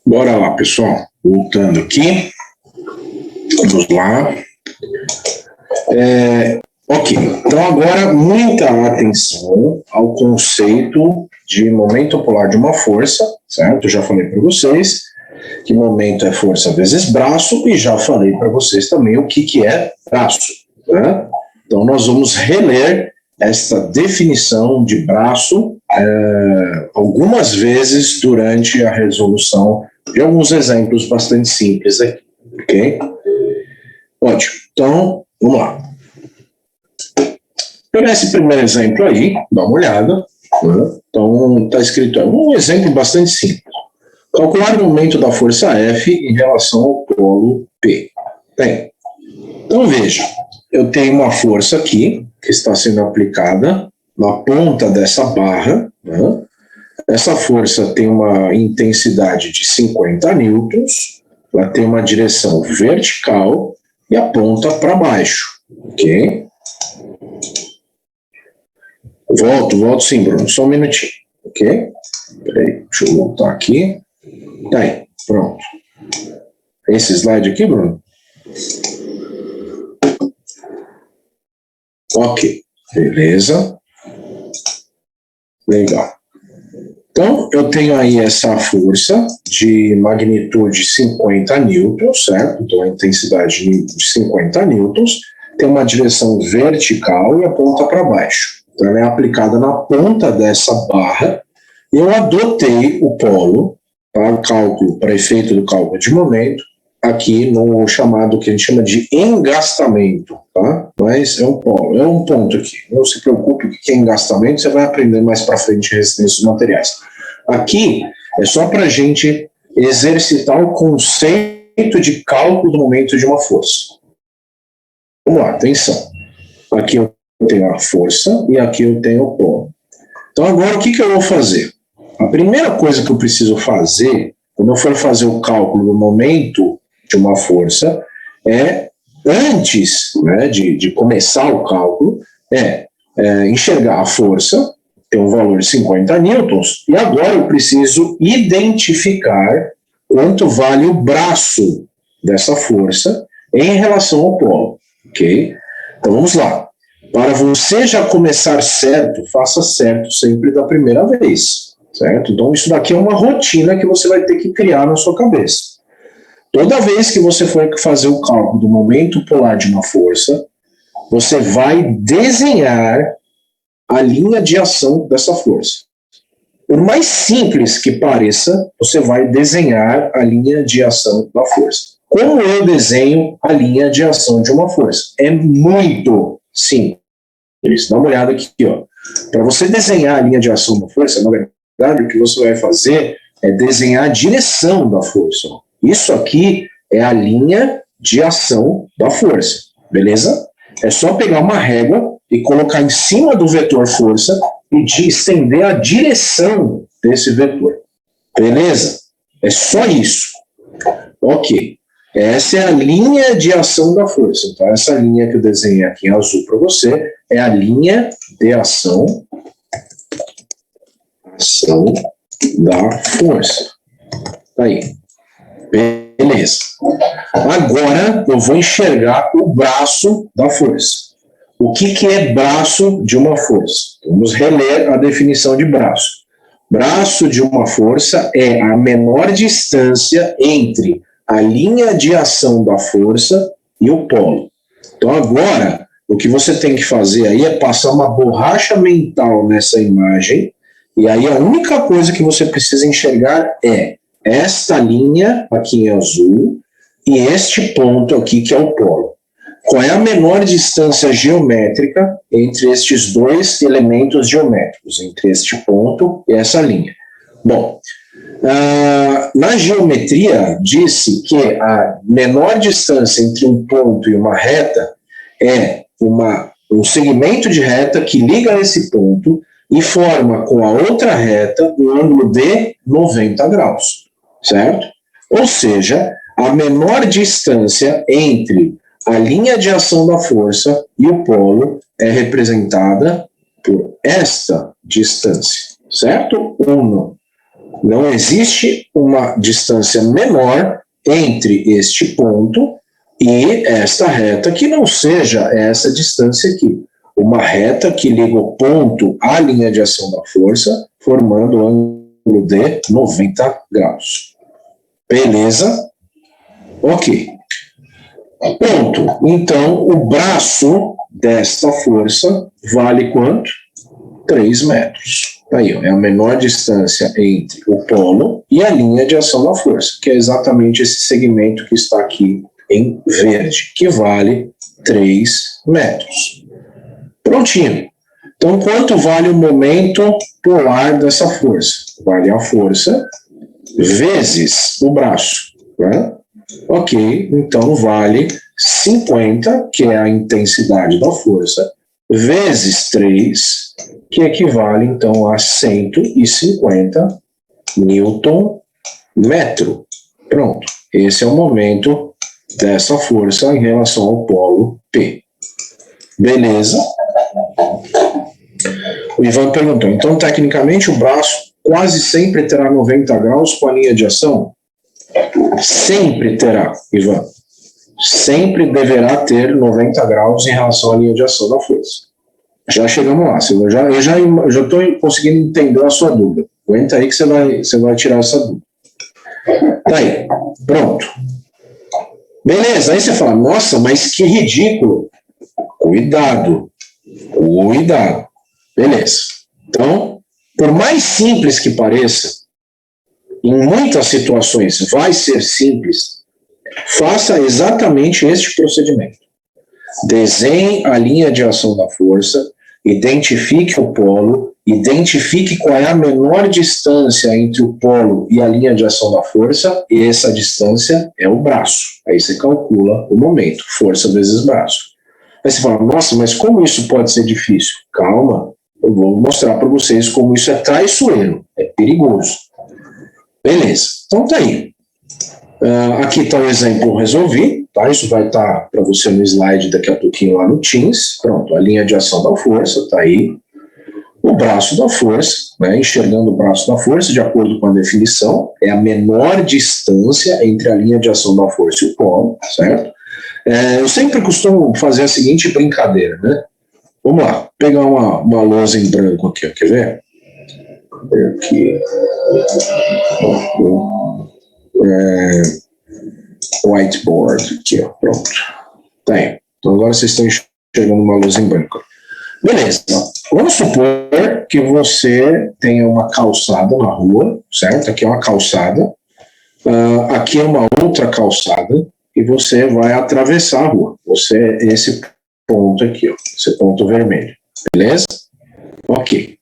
Bora lá, pessoal. Voltando aqui. Vamos lá. Ok. Então, agora, muita atenção ao conceito de momento polar de uma força, certo? Eu já falei para vocês que momento é força vezes braço e já falei para vocês também o que é braço, né? Então, nós vamos reler esta definição de braço algumas vezes durante a resolução de alguns exemplos bastante simples aqui, ok? Ótimo. Então, vamos lá. Pegar esse primeiro exemplo aí, dá uma olhada, né? Então, está escrito um exemplo bastante simples. Calcular o momento da força F em relação ao polo P. Bem, então veja, eu tenho uma força aqui que está sendo aplicada na ponta dessa barra, né? Essa força tem uma intensidade de 50 newtons, ela tem uma direção vertical e aponta para baixo, ok? Volto sim, Bruno, só um minutinho, ok? Peraí, deixa eu voltar aqui. Tá aí, pronto. Esse slide aqui, Bruno? Ok, beleza. Legal. Então, eu tenho aí essa força de magnitude 50 newtons, certo? Então, a intensidade de 50 newtons tem uma direção vertical e aponta para baixo. Então, ela é aplicada na ponta dessa barra e eu adotei o polo para efeito do cálculo de momento, aqui no chamado que a gente chama de engastamento, tá? Mas é um polo, é um ponto aqui. Não se preocupe com o que é engastamento, você vai aprender mais para frente em resistência dos materiais. Aqui é só para a gente exercitar o conceito de cálculo do momento de uma força. Vamos lá, atenção. Aqui eu tenho a força e aqui eu tenho o polo. Então agora o que eu vou fazer? A primeira coisa que eu preciso fazer, quando eu for fazer o cálculo do momento de uma força, antes, né, de começar o cálculo, enxergar a força, tem um valor de 50 newtons, e agora eu preciso identificar quanto vale o braço dessa força em relação ao polo, ok? Então vamos lá. Para você já começar certo, faça certo sempre da primeira vez, certo? Então isso daqui é uma rotina que você vai ter que criar na sua cabeça. Toda vez que você for fazer o cálculo do momento polar de uma força, você vai desenhar a linha de ação dessa força. Por mais simples que pareça, você vai desenhar a linha de ação da força. Como eu desenho a linha de ação de uma força? É muito simples. Dá uma olhada aqui, ó. Para você desenhar a linha de ação da força, na verdade, o que você vai fazer é desenhar a direção da força. Isso aqui é a linha de ação da força, beleza? É só pegar uma régua e colocar em cima do vetor força e estender a direção desse vetor, beleza? É só isso. Ok. Essa é a linha de ação da força. Então, essa linha que eu desenhei aqui em azul para você é a linha de ação da força. Tá aí. Beleza. Agora eu vou enxergar o braço da força. O que é braço de uma força? Vamos reler a definição de braço. Braço de uma força é a menor distância entre a linha de ação da força e o polo. Então agora, o que você tem que fazer aí é passar uma borracha mental nessa imagem, e aí a única coisa que você precisa enxergar é esta linha aqui em azul e este ponto aqui que é o polo. Qual é a menor distância geométrica entre estes dois elementos geométricos, entre este ponto e essa linha? Bom, na geometria, disse que a menor distância entre um ponto e uma reta é um segmento de reta que liga esse ponto e forma com a outra reta um ângulo de 90 graus, certo? Ou seja, a menor distância entre a linha de ação da força e o polo é representada por esta distância, certo ou não? Não existe uma distância menor entre este ponto e esta reta que não seja essa distância aqui. Uma reta que liga o ponto à linha de ação da força, formando um ângulo de 90 graus. Beleza? Ok. Pronto. Então, o braço desta força vale quanto? 3 metros. Aí, ó, é a menor distância entre o polo e a linha de ação da força, que é exatamente esse segmento que está aqui em verde, que vale 3 metros. Prontinho. Então, quanto vale o momento polar dessa força? Vale a força vezes o braço, né? Ok, então vale 50, que é a intensidade da força, vezes 3, que equivale então a 150 Newton metro. Pronto, esse é o momento dessa força em relação ao polo P. Beleza? O Ivan perguntou, então tecnicamente o braço quase sempre terá 90 graus com a linha de ação? Sempre terá, Ivan. Sempre deverá ter 90 graus em relação à linha de ação da força. Já chegamos lá. Eu já estou conseguindo entender a sua dúvida. Aguenta aí que você vai tirar essa dúvida. Tá aí. Pronto. Beleza. Aí você fala, nossa, mas que ridículo. Cuidado. Cuidado. Beleza. Então, por mais simples que pareça, em muitas situações vai ser simples, faça exatamente este procedimento. Desenhe a linha de ação da força, identifique o polo, identifique qual é a menor distância entre o polo e a linha de ação da força, e essa distância é o braço. Aí você calcula o momento, força vezes braço. Aí você fala, nossa, mas como isso pode ser difícil? Calma, eu vou mostrar para vocês como isso é traiçoeiro, é perigoso. Beleza, então tá aí. Aqui está o exemplo resolvi, tá? Isso vai estar para você no slide daqui a pouquinho lá no Teams. Pronto, a linha de ação da força está aí. O braço da força, né? Enxergando o braço da força, de acordo com a definição, é a menor distância entre a linha de ação da força e o polo, certo? Eu sempre costumo fazer a seguinte brincadeira, né? Vamos lá, pegar uma lousa em branco aqui, ó, quer ver? Aqui. Whiteboard aqui, ó, pronto. Tá aí. Então agora vocês estão enxergando uma luz em branco. Beleza. Vamos supor que você tenha uma calçada na rua, certo? Aqui é uma calçada. Aqui é uma outra calçada e você vai atravessar a rua. Você é esse ponto aqui, ó, esse ponto vermelho. Beleza? Ok.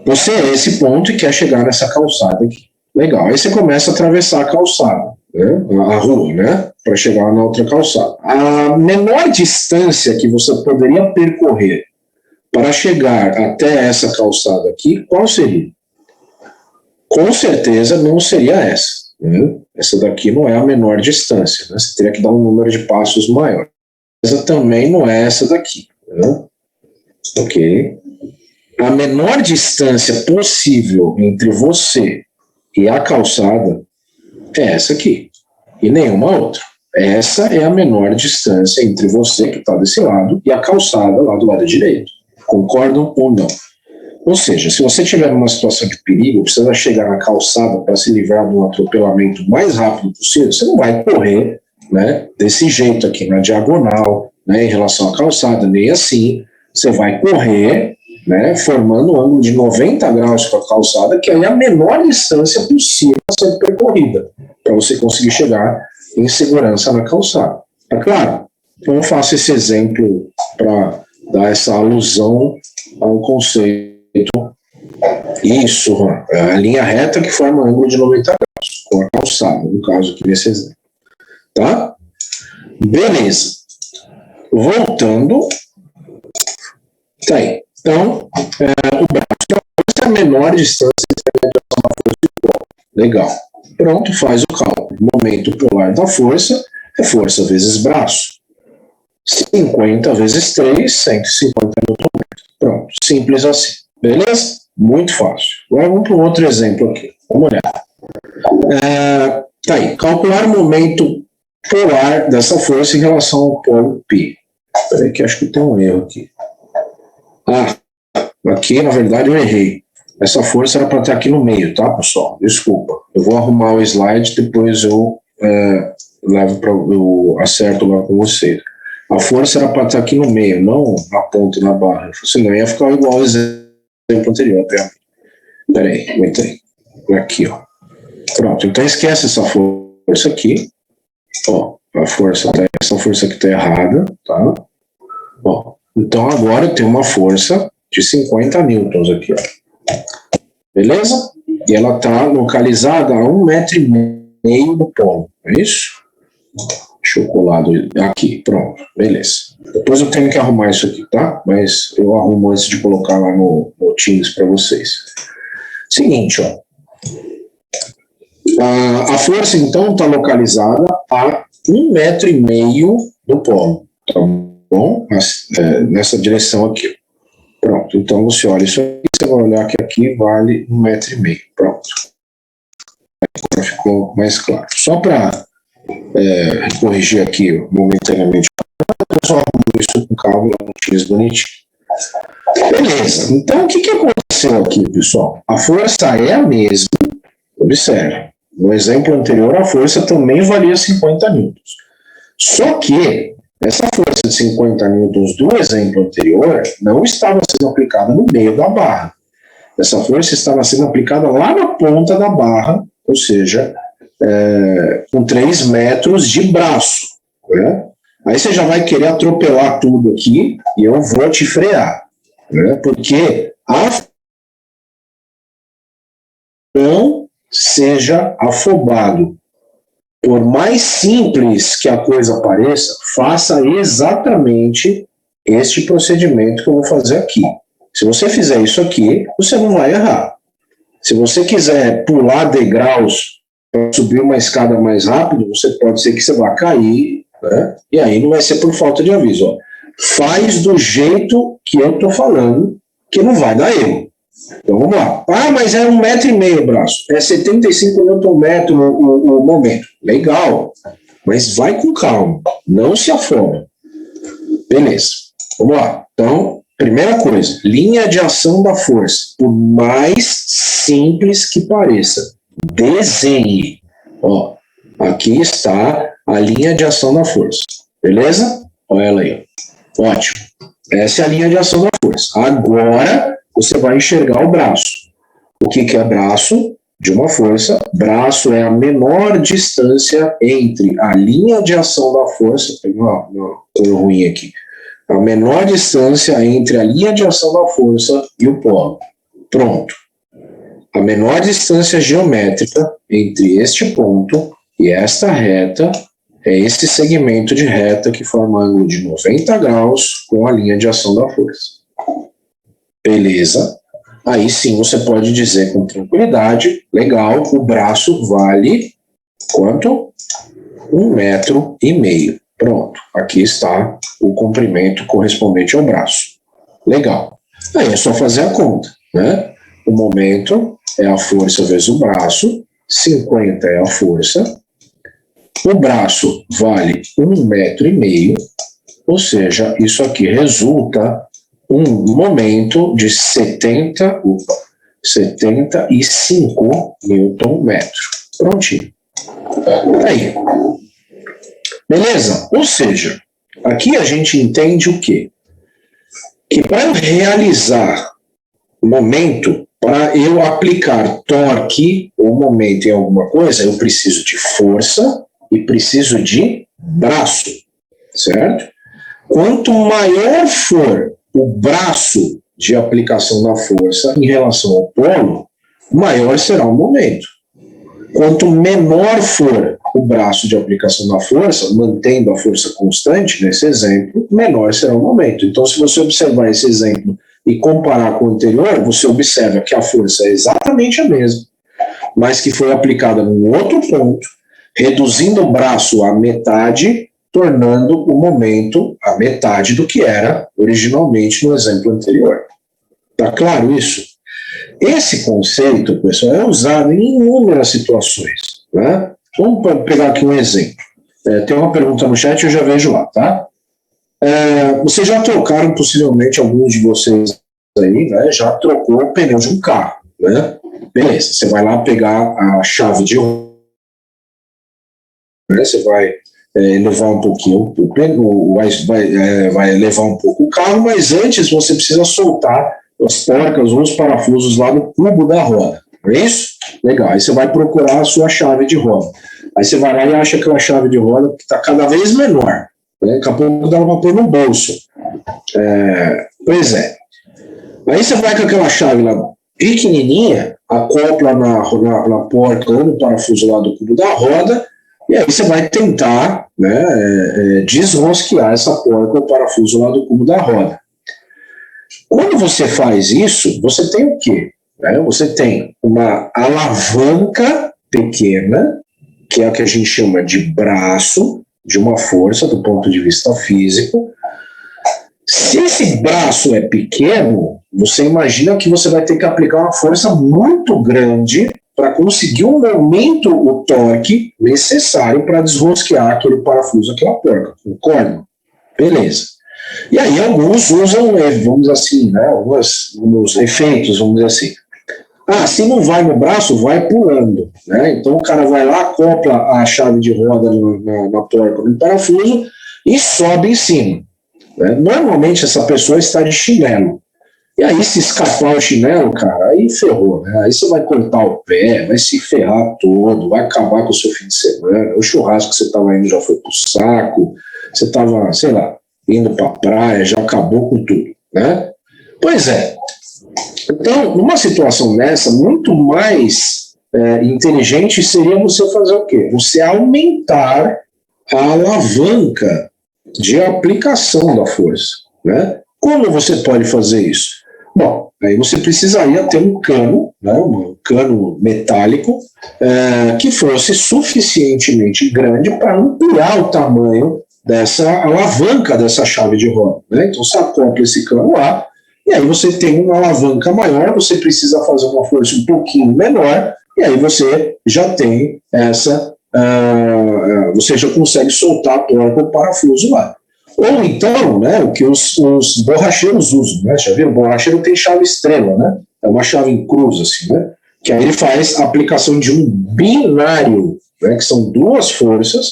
Você é esse ponto e quer chegar nessa calçada aqui. Legal. Aí você começa a atravessar a calçada, né? A rua, né? Para chegar na outra calçada. A menor distância que você poderia percorrer para chegar até essa calçada aqui, qual seria? Com certeza não seria essa, né? Essa daqui não é a menor distância, né? Você teria que dar um número de passos maior. Essa também não é essa daqui, né? Ok. A menor distância possível entre você e a calçada é essa aqui, e nenhuma outra. Essa é a menor distância entre você, que está desse lado, e a calçada lá do lado direito. Concordam ou não? Ou seja, se você estiver numa situação de perigo, precisa chegar na calçada para se livrar de um atropelamento o mais rápido possível, você não vai correr, né, desse jeito aqui, na diagonal, né, em relação à calçada, nem assim. Você vai correr, né, formando um ângulo de 90 graus com a calçada, que aí é a menor distância possível a ser percorrida, para você conseguir chegar em segurança na calçada. Tá claro? Então eu faço esse exemplo para dar essa alusão ao conceito. Isso, a linha reta que forma um ângulo de 90 graus, com a calçada, no caso aqui nesse exemplo. Tá? Beleza. Voltando. Tá aí. Então, o braço da força é a menor distância entre a direção da força e o polo. Legal. Pronto, faz o cálculo. O momento polar da força é força vezes braço. 50 vezes 3, 150 Nm. Pronto, simples assim. Beleza? Muito fácil. Agora vamos para um outro exemplo aqui. Vamos olhar. Tá aí. Calcular o momento polar dessa força em relação ao polo π. Peraí que acho que tem um erro aqui. Aqui, na verdade, eu errei. Essa força era para estar aqui no meio, tá, pessoal? Desculpa. Eu vou arrumar o slide, depois eu eu acerto lá com vocês. A força era para estar aqui no meio, não na ponta e na barra. Senão ia ficar igual ao exemplo anterior. Peraí, aguenta aí. Aqui, ó. Pronto, então esquece essa força aqui. Ó, essa força aqui está errada, tá? Ó, então agora eu tenho uma força de 50 newtons aqui, ó. Beleza? E ela está localizada a 1,5 m do polo, é isso? Deixa eu colar aqui, pronto, beleza. Depois eu tenho que arrumar isso aqui, tá? Mas eu arrumo antes de colocar lá no Teams para vocês. Seguinte, ó. A força, então, está localizada a 1,5 m do polo, tá bom? Nessa direção aqui. Pronto, então você olha isso aqui, você vai olhar que aqui vale 1,5 m. Pronto. Agora ficou mais claro. Só para corrigir aqui momentaneamente, eu só arrumo isso com calma, não fiz bonitinho. Beleza, então o que aconteceu aqui, pessoal? A força é a mesma, observe. No exemplo anterior, a força também valia 50 newtons. Só que essa força de 50 newtons do exemplo anterior não estava sendo aplicada no meio da barra. Essa força estava sendo aplicada lá na ponta da barra, ou seja, com 3 metros de braço. Né? Aí você já vai querer atropelar tudo aqui e eu vou te frear. Né? Porque não seja afobado. Por mais simples que a coisa pareça, faça exatamente este procedimento que eu vou fazer aqui. Se você fizer isso aqui, você não vai errar. Se você quiser pular degraus para subir uma escada mais rápido, pode ser que você vá cair, né? E aí não vai ser por falta de aviso. Ó. Faz do jeito que eu estou falando, que não vai dar erro. Então vamos lá. Mas é 1,5 m o braço. É 75 Nm o momento. Legal. Mas vai com calma. Não se afoba. Beleza. Vamos lá. Então, primeira coisa. Linha de ação da força. Por mais simples que pareça. Desenhe. Ó, aqui está a linha de ação da força. Beleza? Olha ela aí. Ótimo. Essa é a linha de ação da força. Agora você vai enxergar o braço. O que é braço de uma força? Braço é a menor distância entre a linha de ação da força, peguei uma cor ruim aqui, a menor distância entre a linha de ação da força e o polo. Pronto. A menor distância geométrica entre este ponto e esta reta é esse segmento de reta que forma ângulo de 90 graus com a linha de ação da força. Beleza. Aí sim você pode dizer com tranquilidade, legal, o braço vale quanto? 1,5 m. Pronto, aqui está o comprimento correspondente ao braço. Legal. Aí é só fazer a conta, né? O momento é a força vezes o braço, 50 é a força, o braço vale 1,5 m, ou seja, isso aqui resulta um momento de 75 Nm. Prontinho. Aí. Beleza? Ou seja, aqui a gente entende o quê? Que para realizar momento, para eu aplicar torque ou momento em alguma coisa, eu preciso de força e preciso de braço, certo? Quanto maior for o braço de aplicação da força em relação ao polo, maior será o momento. Quanto menor for o braço de aplicação da força, mantendo a força constante nesse exemplo, menor será o momento. Então, se você observar esse exemplo e comparar com o anterior, você observa que a força é exatamente a mesma, mas que foi aplicada num outro ponto, reduzindo o braço à metade, tornando o momento a metade do que era originalmente no exemplo anterior. Tá claro isso? Esse conceito, pessoal, é usado em inúmeras situações, né? Vamos pegar aqui um exemplo. Tem uma pergunta no chat, eu já vejo lá, tá? Vocês já trocaram, possivelmente, alguns de vocês aí, né? Já trocou o pneu de um carro, né? Beleza, você vai lá pegar a chave de roda, né? Você vai levar um pouquinho o pneu, vai levar um pouco o carro, mas antes você precisa soltar as porcas ou os parafusos lá no cubo da roda. É isso? Legal. Aí você vai procurar a sua chave de roda. Aí você vai lá e acha aquela chave de roda que está cada vez menor. Né? Daqui a pouco dá uma pôr no bolso. Pois é. Aí você vai com aquela chave lá pequenininha, acopla na porta ou no parafuso lá do cubo da roda, e aí você vai tentar, né, desrosquear essa porta ou parafuso lá do cubo da roda. Quando você faz isso, você tem o quê? Você tem uma alavanca pequena, que é o que a gente chama de braço, de uma força do ponto de vista físico. Se esse braço é pequeno, você imagina que você vai ter que aplicar uma força muito grande para conseguir o momento, o torque necessário para desrosquear aquele parafuso, aquela porca. Concorda? Beleza. E aí alguns usam, vamos dizer assim, né, alguns efeitos, vamos dizer assim. Se não vai no braço, vai pulando. Né? Então o cara vai lá, acopla a chave de roda na porca, no parafuso e sobe em cima. Né? Normalmente essa pessoa está de chinelo. E aí se escapar o chinelo, cara, aí ferrou. Né? Aí você vai cortar o pé, vai se ferrar todo, vai acabar com o seu fim de semana. O churrasco que você estava indo já foi pro saco, você estava, sei lá, indo para a praia, já acabou com tudo. Né? Pois é. Então, numa situação dessa, muito mais inteligente seria você fazer o quê? Você aumentar a alavanca de aplicação da força. Né? Como você pode fazer isso? Bom, aí você precisaria ter um cano, né, um cano metálico, que fosse suficientemente grande para ampliar o tamanho dessa alavanca dessa chave de roda. Né? Então você acopla esse cano lá, e aí você tem uma alavanca maior, você precisa fazer uma força um pouquinho menor, e aí você já tem você já consegue soltar a porca ou parafuso lá. Ou então, né, o que os borracheiros usam, né? Já viram? O borracheiro tem chave estrela, né? É uma chave em cruz, assim, né? Que aí ele faz a aplicação de um binário, né? Que são duas forças,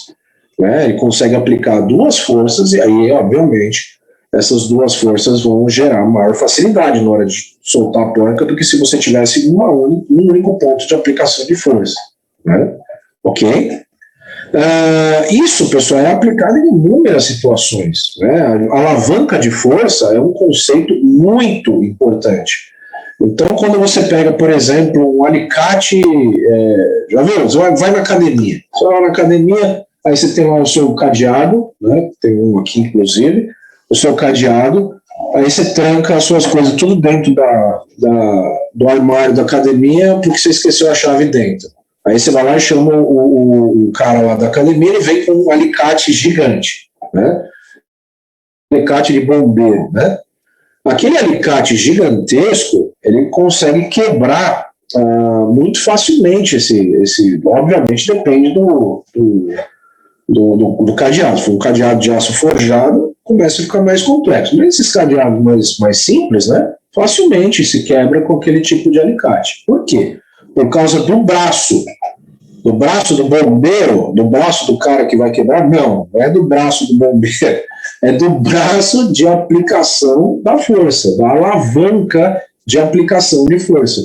né? Ele consegue aplicar duas forças e aí, obviamente, essas duas forças vão gerar maior facilidade na hora de soltar a porca do que se você tivesse um único ponto de aplicação de força, né? Ok? Isso, pessoal, é aplicado em inúmeras situações. Né? A alavanca de força é um conceito muito importante. Então, quando você pega, por exemplo, um alicate, já viu? Você vai na academia. Você vai na academia, aí você tem lá o seu cadeado, né? Tem um aqui, inclusive, o seu cadeado, aí você tranca as suas coisas tudo dentro do armário da academia porque você esqueceu a chave dentro. Aí você vai lá e chama o cara lá da academia, ele vem com um alicate gigante, né? Alicate de bombeiro, né? Aquele alicate gigantesco, ele consegue quebrar muito facilmente obviamente depende do cadeado. Se for um cadeado de aço forjado, começa a ficar mais complexo. Mas esses cadeados mais simples, né? Facilmente se quebra com aquele tipo de alicate. Por quê? Por causa do braço do bombeiro, do braço do cara que vai quebrar, não é do braço do bombeiro, é do braço de aplicação da força, da alavanca de aplicação de força.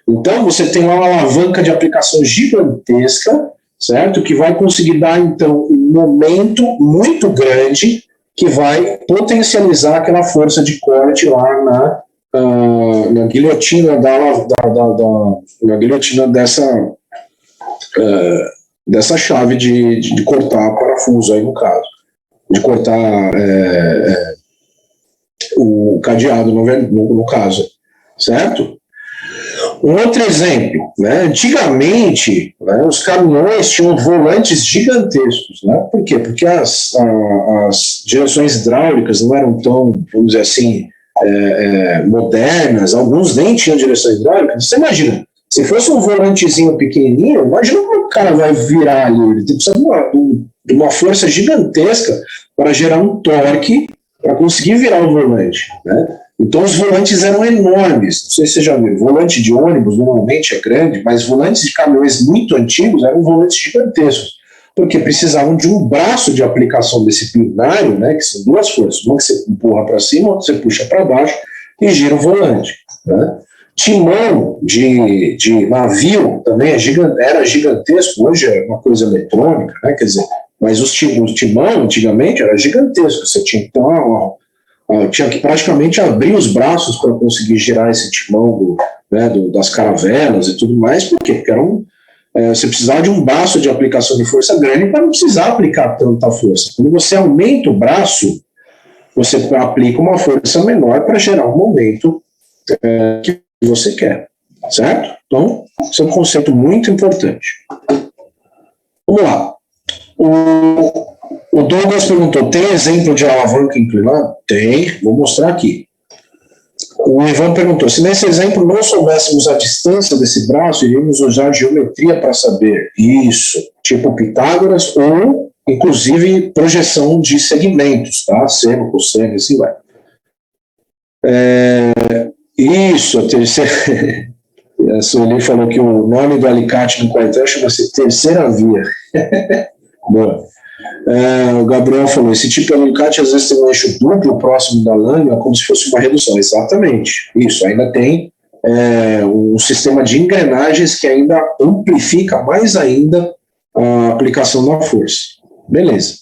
Então, você tem uma alavanca de aplicação gigantesca, certo? Que vai conseguir dar, então, um momento muito grande que vai potencializar aquela força de corte lá na guilhotina na guilhotina dessa chave de cortar parafuso aí no caso, de cortar o cadeado no caso, certo? Um outro exemplo, né? Antigamente, né, os caminhões tinham volantes gigantescos, né? Por quê? Porque as direções hidráulicas não eram tão, vamos dizer assim, modernas, alguns nem tinham direção hidráulica. Você imagina, se fosse um volantezinho pequenininho, imagina como o cara vai virar ali. Ele precisa de uma força gigantesca para gerar um torque para conseguir virar o volante, né? Então os volantes eram enormes. Não sei se você já viu, volante de ônibus normalmente é grande, mas volantes de caminhões muito antigos eram volantes gigantescos, porque precisavam de um braço de aplicação desse binário, né, que são duas forças, uma que você empurra para cima, outra que você puxa para baixo e gira o volante, né? Timão de navio também era gigantesco, hoje é uma coisa eletrônica, né? Quer dizer, mas o timão antigamente era gigantesco, você tinha que ter tinha que praticamente abrir os braços para conseguir girar esse timão das caravelas e tudo mais, por quê? Porque você precisava de um braço de aplicação de força grande para não precisar aplicar tanta força. Quando você aumenta o braço, você aplica uma força menor para gerar um momento que você quer, certo? Então, esse é um conceito muito importante. Vamos lá. O Douglas perguntou, tem exemplo de alavanca inclinada? Tem, vou mostrar aqui. O Ivan perguntou, se nesse exemplo não soubéssemos a distância desse braço, iríamos usar geometria para saber isso, tipo Pitágoras, ou, inclusive, projeção de segmentos, tá? Seno, cosseno, assim vai. Isso, a terceira... A Sueli falou que o nome do alicate no quartel chama-se terceira via. Boa. O Gabriel falou, esse tipo de alicate às vezes tem um eixo duplo próximo da lâmina, como se fosse uma redução. Exatamente. Isso, ainda tem um sistema de engrenagens que ainda amplifica mais ainda a aplicação da força. Beleza.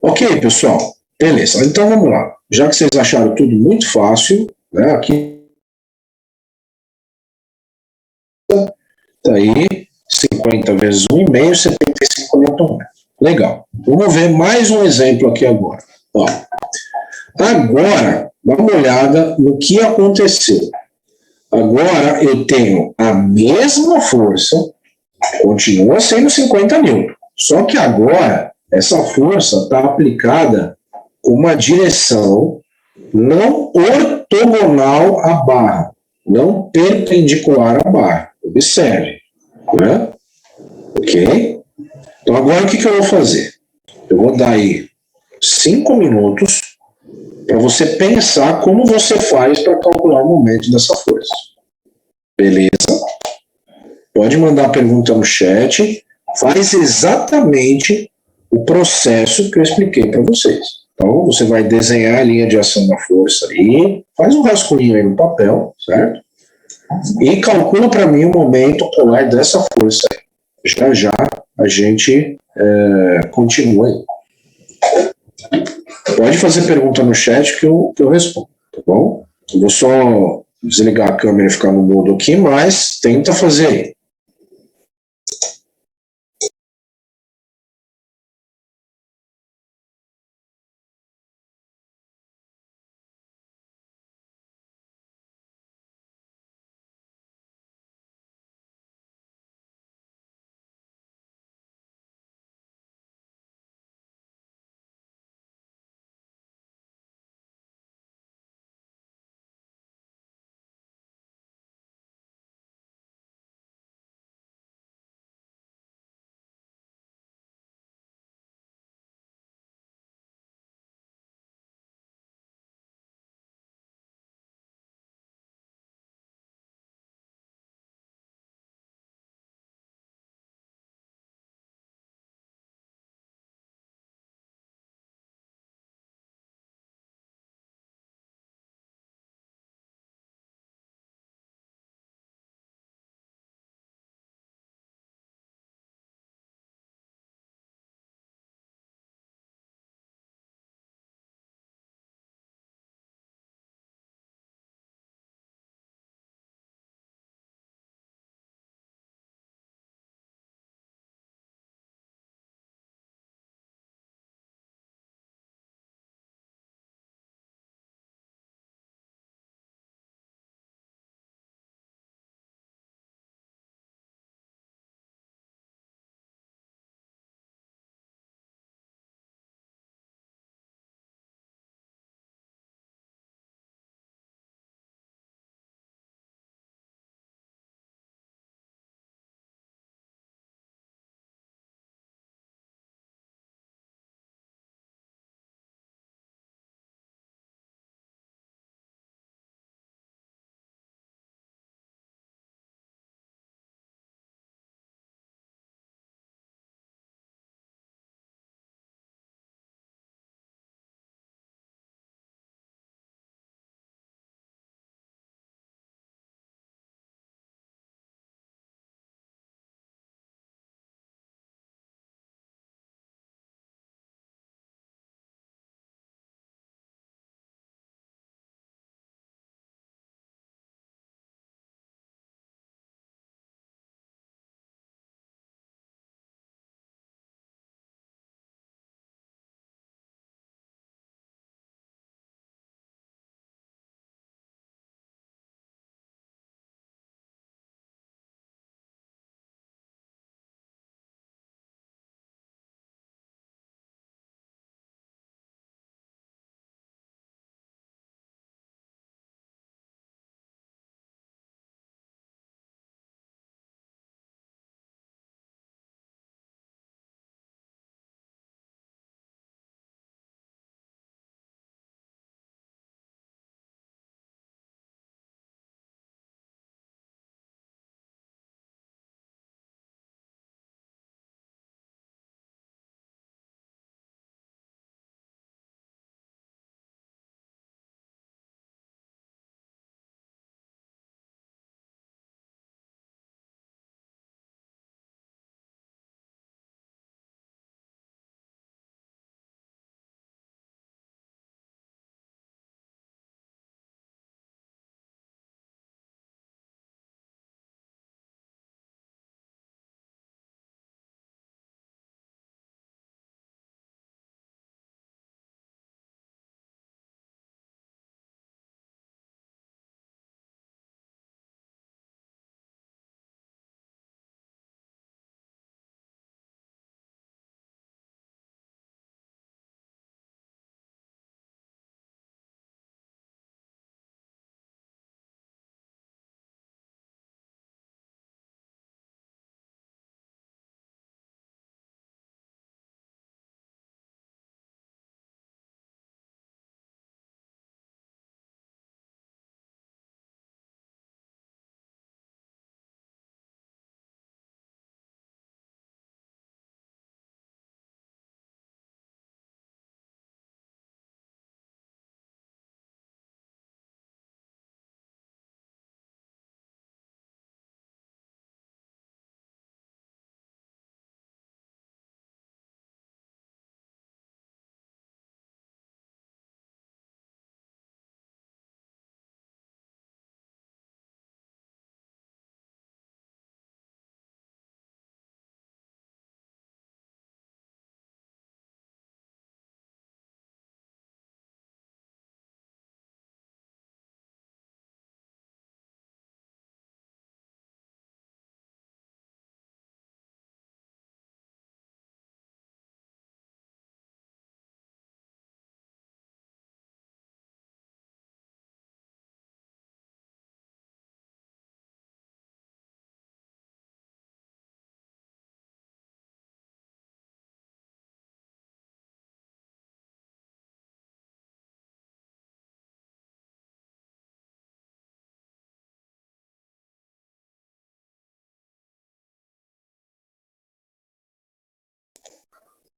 Ok, pessoal. Beleza. Então vamos lá. Já que vocês acharam tudo muito fácil, né, aqui tá aí 50 vezes 1,5, 75 Nm. Legal. Vamos ver mais um exemplo aqui agora. Ó. Agora, dá uma olhada no que aconteceu. Agora eu tenho a mesma força, continua sendo 50 N. Só que agora essa força está aplicada com uma direção não ortogonal à barra, não perpendicular à barra. Observe. Né? Ok? Então agora o que eu vou fazer? Eu vou dar aí 5 minutos para você pensar como você faz para calcular o momento dessa força. Beleza? Pode mandar pergunta no chat. Faz exatamente o processo que eu expliquei para vocês. Então, você vai desenhar a linha de ação da força aí, faz um rascunho aí no papel, certo? E calcula para mim o momento polar dessa força. Já já a gente continua aí. Pode fazer pergunta no chat que eu respondo, tá bom? Eu vou só desligar a câmera e ficar no mudo aqui, mas tenta fazer aí.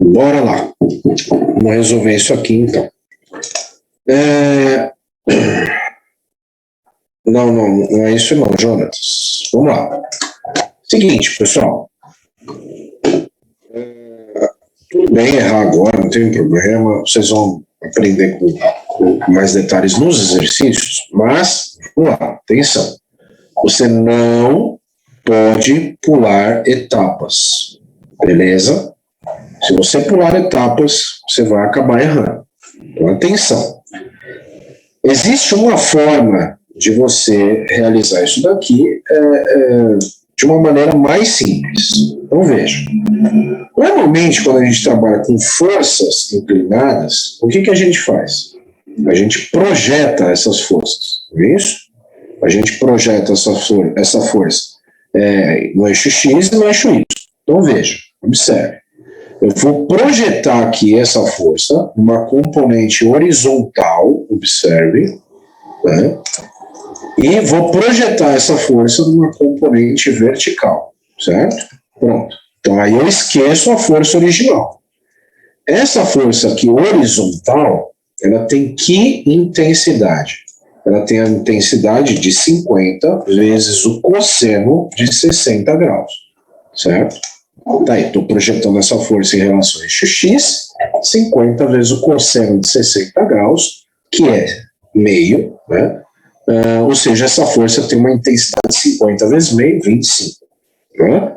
Bora lá. Vamos resolver isso aqui, então. Não é isso não, Jonatas. Vamos lá. Seguinte, pessoal. Tudo bem errar agora, não tem problema. Vocês vão aprender com mais detalhes nos exercícios, mas, vamos lá, atenção. Você não pode pular etapas, beleza? Se você pular etapas, você vai acabar errando. Então, atenção. Existe uma forma de você realizar isso daqui de uma maneira mais simples. Então, veja. Normalmente, quando a gente trabalha com forças inclinadas, o que a gente faz? A gente projeta essas forças, não é isso? A gente projeta essa força no eixo X e no eixo Y. Então, veja, observe. Eu vou projetar aqui essa força numa componente horizontal, observe, né? E vou projetar essa força numa componente vertical, certo? Pronto. Então, aí eu esqueço a força original. Essa força aqui horizontal, ela tem que intensidade? Ela tem a intensidade de 50 vezes o cosseno de 60 graus, certo? Daí, estou projetando essa força em relação ao eixo X, 50 vezes o cosseno de 60 graus, que é meio, né? Ou seja, essa força tem uma intensidade de 50 vezes meio, 25, né?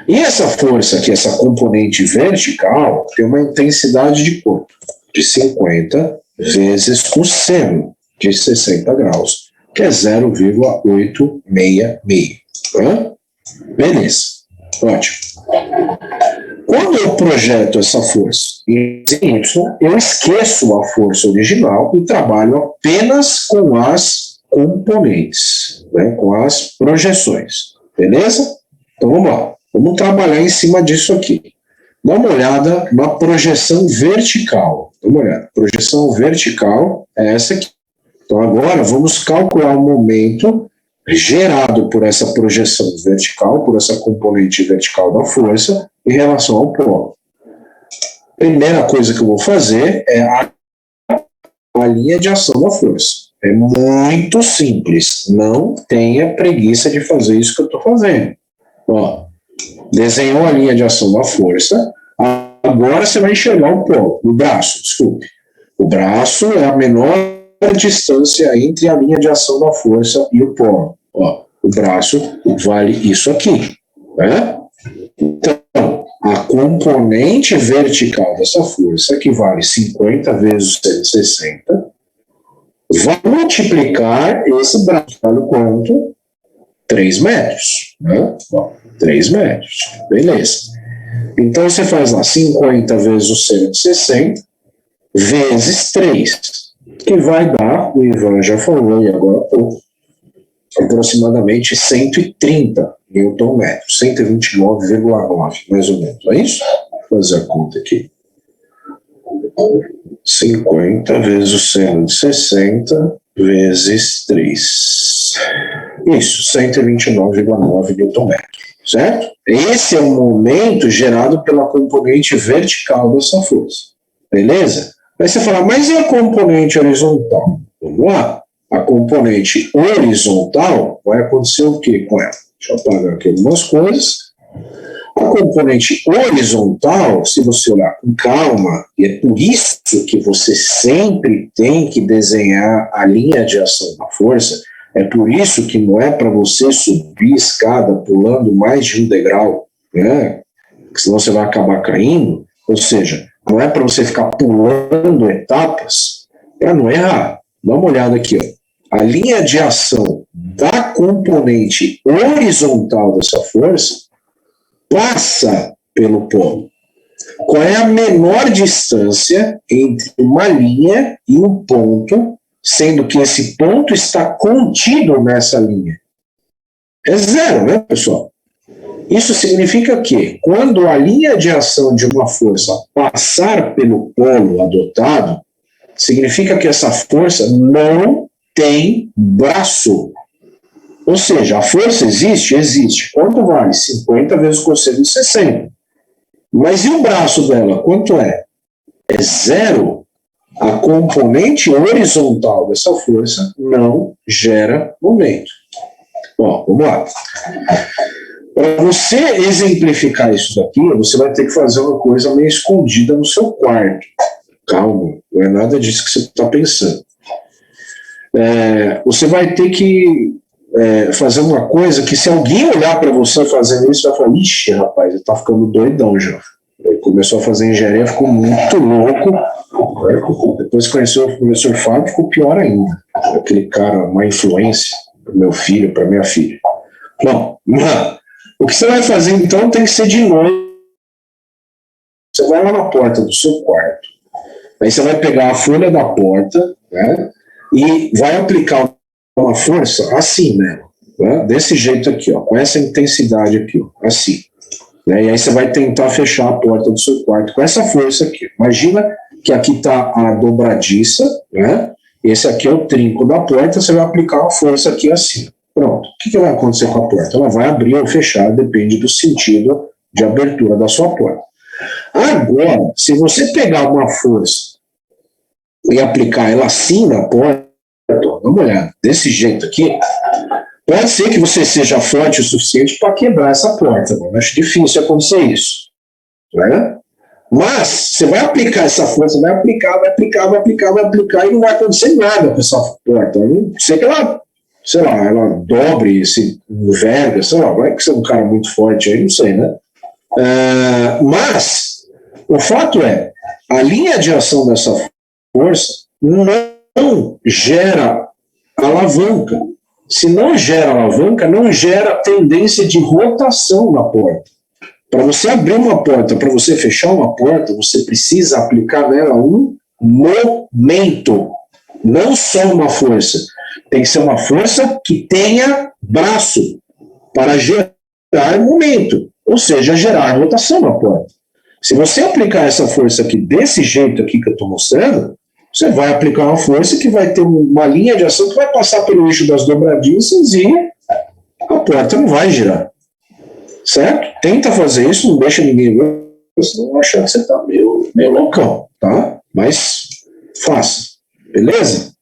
E essa força aqui, essa componente vertical, tem uma intensidade de quanto? De 50 vezes cosseno de 60 graus, que é 0,866. Né? Beleza, ótimo. Quando eu projeto essa força em Y, eu esqueço a força original e trabalho apenas com as componentes, né? Com as projeções. Beleza? Então vamos lá. Vamos trabalhar em cima disso aqui. Dá uma olhada na projeção vertical. Dá uma olhada. Projeção vertical é essa aqui. Então agora vamos calcular o momento gerado por essa projeção vertical, por essa componente vertical da força, em relação ao polo. Primeira coisa que eu vou fazer é a linha de ação da força. É muito simples. Não tenha preguiça de fazer isso que eu estou fazendo. Ó, desenhou a linha de ação da força. Agora você vai enxergar o polo, o braço, desculpe. O braço é a menor distância entre a linha de ação da força e o polo. Ó, o braço vale isso aqui, né? Então, a componente vertical dessa força, que vale 50 vezes 160, vai multiplicar esse braço, vale quanto? 3 metros, né? Ó, 3 metros, beleza. Então, você faz lá 50 vezes o seno de 60, vezes 3, que vai dar, o Ivan já falou, e agora há pouco, aproximadamente 130 Nm, 129,9, mais ou menos, é isso? Vou fazer a conta aqui. 50 vezes o seno de 60, vezes 3. Isso, 129,9 Nm, certo? Esse é o momento gerado pela componente vertical dessa força, beleza? Aí você fala, mas e a componente horizontal? Vamos lá. A componente horizontal vai acontecer o que com ela? Deixa eu apagar aqui algumas coisas. A componente horizontal, se você olhar com calma, e é por isso que você sempre tem que desenhar a linha de ação da força, é por isso que não é para você subir escada pulando mais de um degrau, né? Porque senão você vai acabar caindo. Ou seja, não é para você ficar pulando etapas para não errar. Dá uma olhada aqui, ó. A linha de ação da componente horizontal dessa força passa pelo polo. Qual é a menor distância entre uma linha e um ponto, sendo que esse ponto está contido nessa linha? É 0, né, pessoal? Isso significa que, quando a linha de ação de uma força passar pelo polo adotado, significa que essa força não tem braço. Ou seja, a força existe? Existe. Quanto vale? 50 vezes o cosseno de 60. Mas e o braço dela? Quanto é? É zero. A componente horizontal dessa força não gera momento. Bom, vamos lá. Para você exemplificar isso daqui, você vai ter que fazer uma coisa meio escondida no seu quarto. Calma, não é nada disso que você está pensando. Você vai ter que fazer uma coisa que, se alguém olhar para você fazendo isso, vai falar: ixi, rapaz, ele tá ficando doidão já. Ele começou a fazer engenharia, ficou muito louco. Depois conheceu o professor Fábio, ficou pior ainda. Aquele cara, uma influência para meu filho, para minha filha. Bom, o que você vai fazer então tem que ser de noite. Você vai lá na porta do seu quarto. Aí você vai pegar a folha da porta, né, e vai aplicar uma força assim, né, desse jeito aqui, ó, com essa intensidade aqui, ó, assim. Né, e aí você vai tentar fechar a porta do seu quarto com essa força aqui. Imagina que aqui está a dobradiça, né? Esse aqui é o trinco da porta, você vai aplicar uma força aqui assim. Pronto. O que vai acontecer com a porta? Ela vai abrir ou fechar, depende do sentido de abertura da sua porta. Agora, se você pegar uma força e aplicar ela assim na porta, dá uma olhada, desse jeito aqui, pode ser que você seja forte o suficiente para quebrar essa porta. Eu acho difícil acontecer isso. Né? Mas você vai aplicar essa força, vai aplicar, e não vai acontecer nada com essa porta. A não ser que ela, sei lá, ela dobre, se enverga, sei lá, vai que você é um cara muito forte aí, não sei, né? Mas o fato é, a linha de ação dessa força não gera alavanca. Se não gera alavanca, não gera tendência de rotação na porta. Para você abrir uma porta, para você fechar uma porta, você precisa aplicar nela um momento, não só uma força. Tem que ser uma força que tenha braço para gerar momento, ou seja, gerar rotação na porta. Se você aplicar essa força aqui desse jeito aqui que eu estou mostrando, você vai aplicar uma força que vai ter uma linha de ação que vai passar pelo eixo das dobradiças e a porta não vai girar. Certo? Tenta fazer isso, não deixa ninguém ver, senão vão achar que você está meio loucão, tá? Mas faça. Beleza?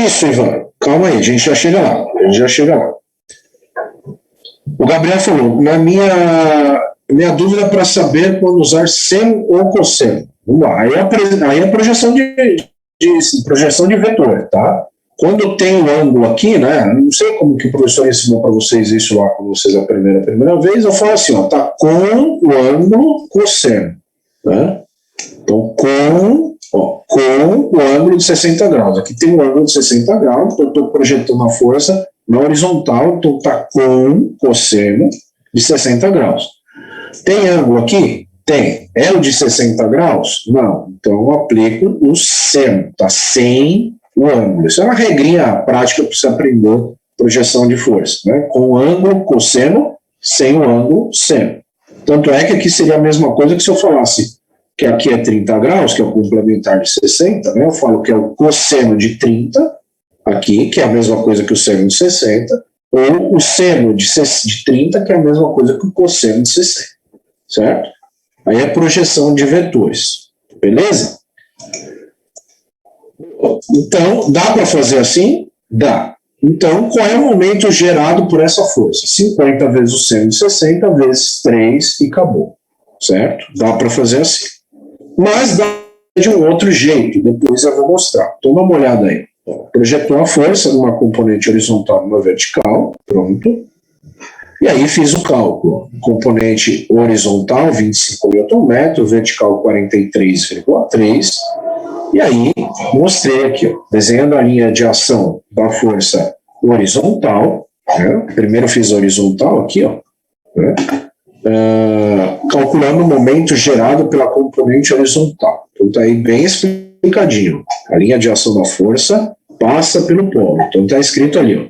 Isso, Ivan. Calma aí, a gente já chega lá. O Gabriel falou, na minha dúvida para saber quando usar seno ou cosseno. Vamos lá. Aí é projeção de vetor, tá? Quando tem um ângulo aqui, né? Não sei como que o professor ensinou para vocês isso lá quando vocês aprenderam a primeira vez. Eu falo assim, ó, tá com o ângulo cosseno, né? Então, com o ângulo de 60 graus. Aqui tem um ângulo de 60 graus, então eu estou projetando a força na horizontal, então tá com cosseno de 60 graus. Tem ângulo aqui? Tem. É o de 60 graus? Não. Então eu aplico o seno, tá sem o ângulo. Isso é uma regrinha prática para você aprender projeção de força, né? Com o ângulo cosseno, sem o ângulo seno. Tanto é que aqui seria a mesma coisa que se eu falasse que aqui é 30 graus, que é o complementar de 60, né? Eu falo que é o cosseno de 30, aqui, que é a mesma coisa que o seno de 60, ou o seno de 30, que é a mesma coisa que o cosseno de 60, certo? Aí é projeção de vetores, beleza? Então, dá para fazer assim? Dá. Então, qual é o momento gerado por essa força? 50 vezes o seno de 60 vezes 3 e acabou, certo? Dá para fazer assim. Mas dá de um outro jeito, depois eu vou mostrar. Então, dá uma olhada aí. Projetou a força numa componente horizontal e numa vertical, pronto. E aí fiz o cálculo. Componente horizontal, 25 Nm, vertical 43,3. E aí mostrei aqui, ó, desenhando a linha de ação da força horizontal. Né? Primeiro fiz a horizontal aqui, ó, né? Calculando o momento gerado pela componente horizontal. Então está aí bem explicadinho. A linha de ação da força passa pelo polo. Então está escrito ali, ó,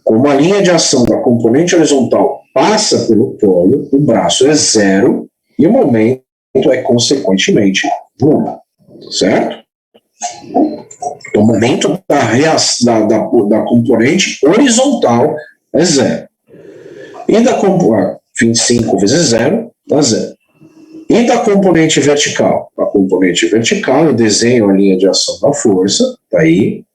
como a linha de ação da componente horizontal passa pelo polo, o braço é zero e o momento é consequentemente nulo, certo? Então, o momento da componente horizontal é zero. E 25 vezes 0 dá 0. E da componente vertical? A componente vertical, eu desenho a linha de ação da força, tá aí.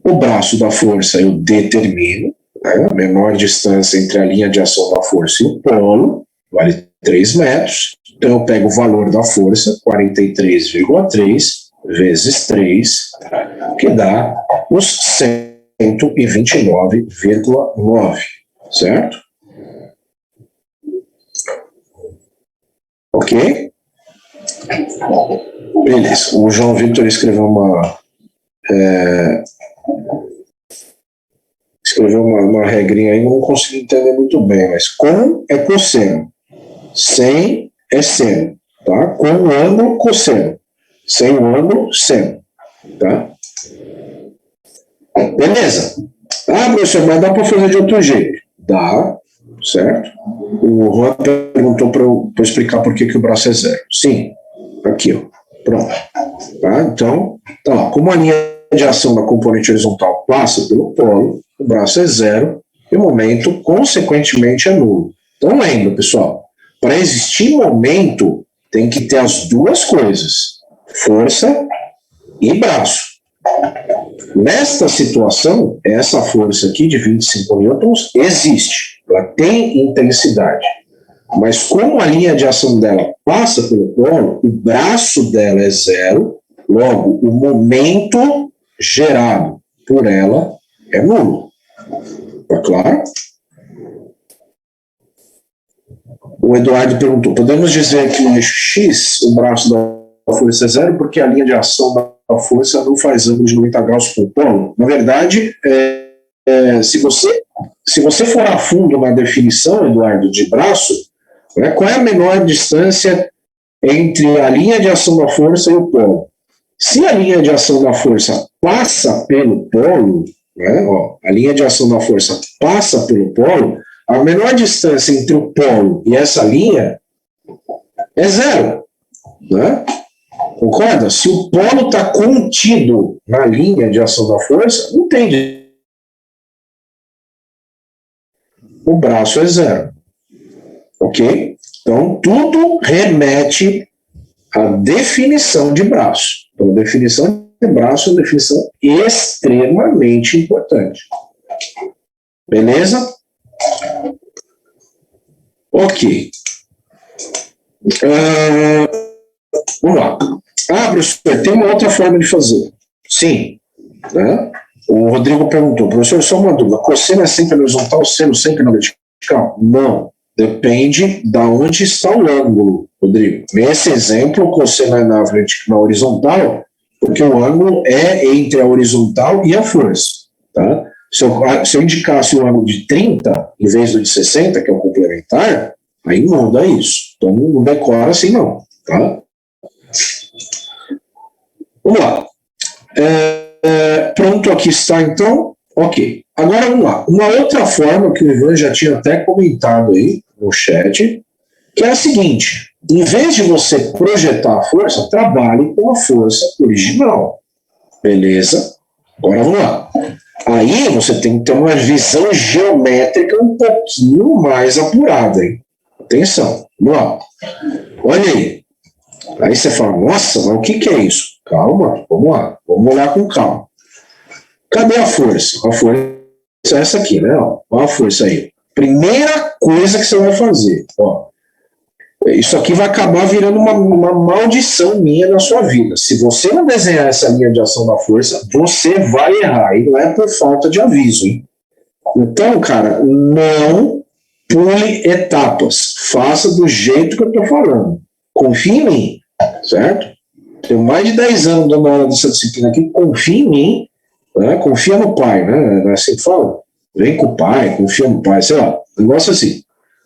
O braço da força eu determino, né, a menor distância entre a linha de ação da força e o polo, vale 3 metros. Então eu pego o valor da força, 43,3 vezes 3, que dá os 129,9, certo? Ok? Beleza. O João Vitor escreveu uma regrinha aí, não consegui entender muito bem, mas com é cosseno, sem é seno, tá? Com o ângulo, cosseno, sem o ângulo, seno, tá? Beleza. Ah, professor, mas dá para fazer de outro jeito? Dá, certo? O Juan perguntou para eu explicar por que o braço é 0. Sim, aqui, ó. Pronto. Tá? Então, tá lá. Como a linha de ação da componente horizontal passa pelo polo, o braço é 0 e o momento, consequentemente, é nulo. Então, lembra, pessoal, para existir momento, tem que ter as duas coisas, força e braço. Nesta situação, essa força aqui de 25 newtons existe, ela tem intensidade. Mas como a linha de ação dela passa pelo polo, o braço dela é 0, logo o momento gerado por ela é nulo. Tá claro? O Eduardo perguntou, podemos dizer que em X o braço da força é 0 porque a linha de ação da força não faz ângulo de 90 graus com o polo? Na verdade, se você for a fundo na definição, Eduardo, de braço, né, qual é a menor distância entre a linha de ação da força e o polo? Se a linha de ação da força passa pelo polo, né, ó, a linha de ação da força passa pelo polo, a menor distância entre o polo e essa linha é 0. Né? Concorda? Se o polo está contido na linha de ação da força, não tem. O braço é 0. Ok? Então, tudo remete à definição de braço. Então, a definição de braço é uma definição extremamente importante. Beleza? Ok. Vamos lá. Ah, professor, tem uma outra forma de fazer. Sim. Né? O Rodrigo perguntou, professor, só uma dúvida, cosseno é sempre na horizontal, seno sempre na vertical? Não. Depende de onde está o ângulo, Rodrigo. Nesse exemplo, o cosseno é na horizontal, porque o ângulo é entre a horizontal e a força. Tá? Se eu indicasse o ângulo de 30 em vez do de 60, que é o complementar, aí muda isso. Então não decora assim não. Tá? Vamos lá. Pronto, aqui está então. Ok. Agora vamos lá. Uma outra forma que o Ivan já tinha até comentado aí no chat, que é a seguinte: em vez de você projetar a força, trabalhe com a força original. Beleza? Agora vamos lá. Aí você tem que ter uma visão geométrica um pouquinho mais apurada, hein? Atenção. Vamos lá. Olha aí. Aí você fala, nossa, mas o que é isso? Calma, vamos lá. Vamos olhar com calma. Cadê a força? A força é essa aqui, né? Olha a força aí. Primeira coisa que você vai fazer, ó. Isso aqui vai acabar virando uma maldição minha na sua vida. Se você não desenhar essa linha de ação da força, você vai errar. E não é por falta de aviso, hein? Então, cara, não pule etapas. Faça do jeito que eu estou falando. Confie em mim, certo? Tenho mais de 10 anos dando aula dessa disciplina aqui. Confie em mim, né? Confia no pai, né? Não é assim que fala? Vem com o pai, confia no pai, sei lá. Um negócio assim.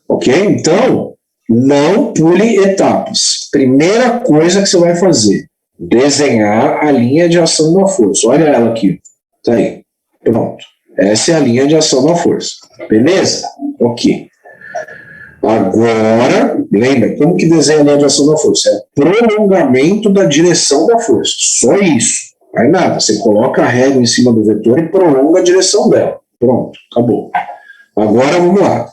Ok? Então, não pule etapas. Primeira coisa que você vai fazer, desenhar a linha de ação da força. Olha ela aqui. Tá aí. Pronto. Essa é a linha de ação da força. Beleza? Ok. Agora, lembra, como que desenha a linha de ação da força? É prolongamento da direção da força. Só isso. Aí nada. Você coloca a régua em cima do vetor e prolonga a direção dela. Pronto. Acabou. Agora, vamos lá.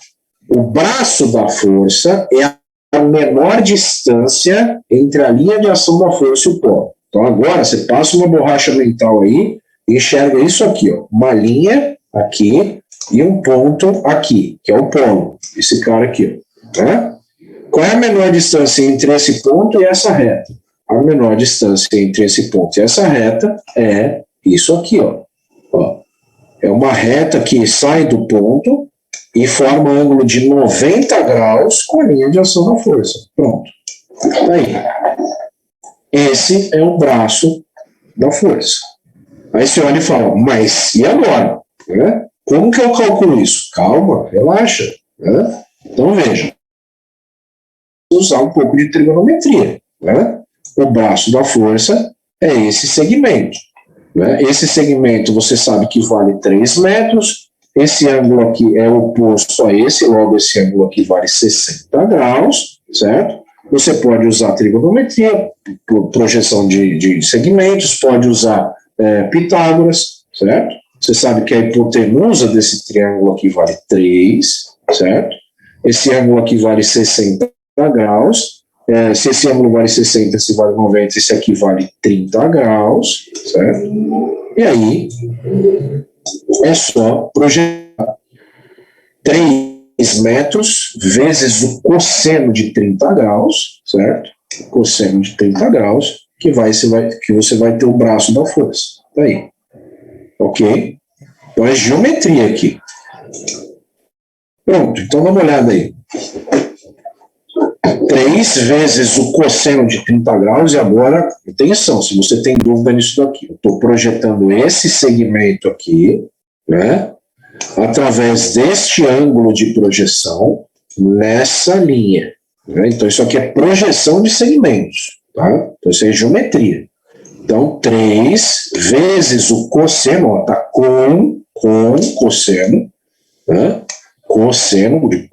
O braço da força é a menor distância entre a linha de ação da força e o polo. Então agora você passa uma borracha mental aí e enxerga isso aqui, ó, uma linha aqui e um ponto aqui, que é o polo, esse cara aqui. Tá? Qual é a menor distância entre esse ponto e essa reta? A menor distância entre esse ponto e essa reta é isso aqui, ó. É uma reta que sai do ponto e forma um ângulo de 90 graus com a linha de ação da força. Pronto. Tá aí. Esse é o braço da força. Aí você olha e fala, mas e agora? Né? Como que eu calculo isso? Calma, relaxa. Né? Então veja. Usar um pouco de trigonometria. Né? O braço da força é esse segmento. Né? Esse segmento você sabe que vale 3 metros. Esse ângulo aqui é oposto a esse, logo esse ângulo aqui vale 60 graus, certo? Você pode usar trigonometria, projeção de segmentos, pode usar Pitágoras, certo? Você sabe que a hipotenusa desse triângulo aqui vale 3, certo? Esse ângulo aqui vale 60 graus. Se esse ângulo vale 60, esse vale 90, esse aqui vale 30 graus, certo? E aí, é só projetar 3 metros vezes o cosseno de 30 graus, certo? Cosseno de 30 graus, que você vai ter o braço da força. Tá aí. Ok? Então é geometria aqui. Pronto, então dá uma olhada aí. 3 vezes o cosseno de 30 graus, e agora, atenção, se você tem dúvida nisso daqui, eu estou projetando esse segmento aqui, né, através deste ângulo de projeção, nessa linha. Né? Então, isso aqui é projeção de segmentos. Tá? Então, isso é geometria. Então, 3 vezes o cosseno, está com cosseno, né? Cosseno de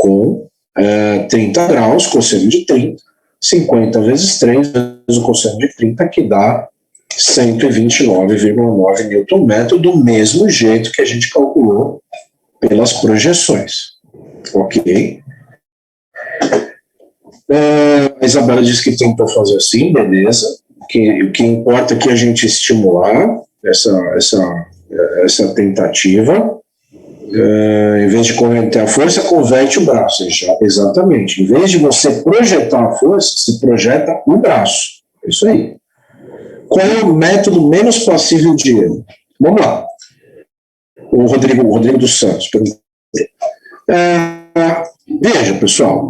30 graus, cosseno de 30, 50 vezes 3 vezes o cosseno de 30, que dá 129,9 Nm, do mesmo jeito que a gente calculou pelas projeções. Ok? A Isabela disse que tentou fazer assim, beleza. O que importa é que a gente estimular essa tentativa. Em vez de converter a força, converte o braço. Exatamente. Em vez de você projetar a força, você projeta o braço. É isso aí. Qual é o método menos passível de erro? Vamos lá. O Rodrigo dos Santos. Veja, pessoal,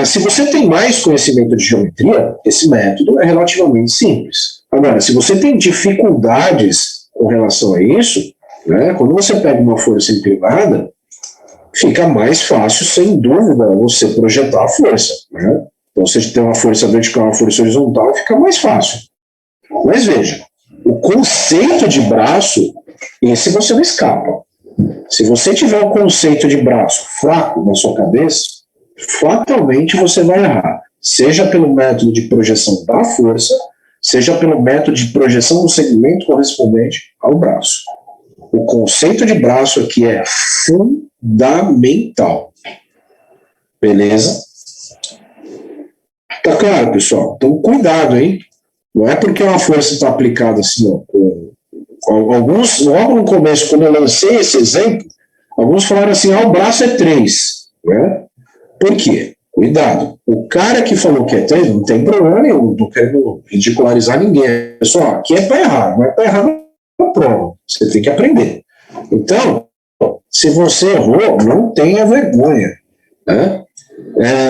se você tem mais conhecimento de geometria, esse método é relativamente simples. Agora, se você tem dificuldades com relação a isso, né, quando você pega uma força inclinada, fica mais fácil, sem dúvida, você projetar a força. Né? Então, se você tem uma força vertical e uma força horizontal, fica mais fácil. Mas veja, o conceito de braço, esse você não escapa. Se você tiver o conceito de braço fraco na sua cabeça, fatalmente você vai errar. Seja pelo método de projeção da força, seja pelo método de projeção do segmento correspondente ao braço. O conceito de braço aqui é fundamental. Beleza? Tá claro, pessoal? Então, cuidado, hein? Não é porque uma força está aplicada assim, ó, alguns, logo no começo, quando eu lancei esse exemplo, alguns falaram assim, o braço é 3. Né? Por quê? Cuidado. O cara que falou que é 3, não tem problema nenhum, não quero ridicularizar ninguém. Pessoal, aqui é para errar, não é para errar na prova. Você tem que aprender. Então, se você errou, não tenha vergonha. Né?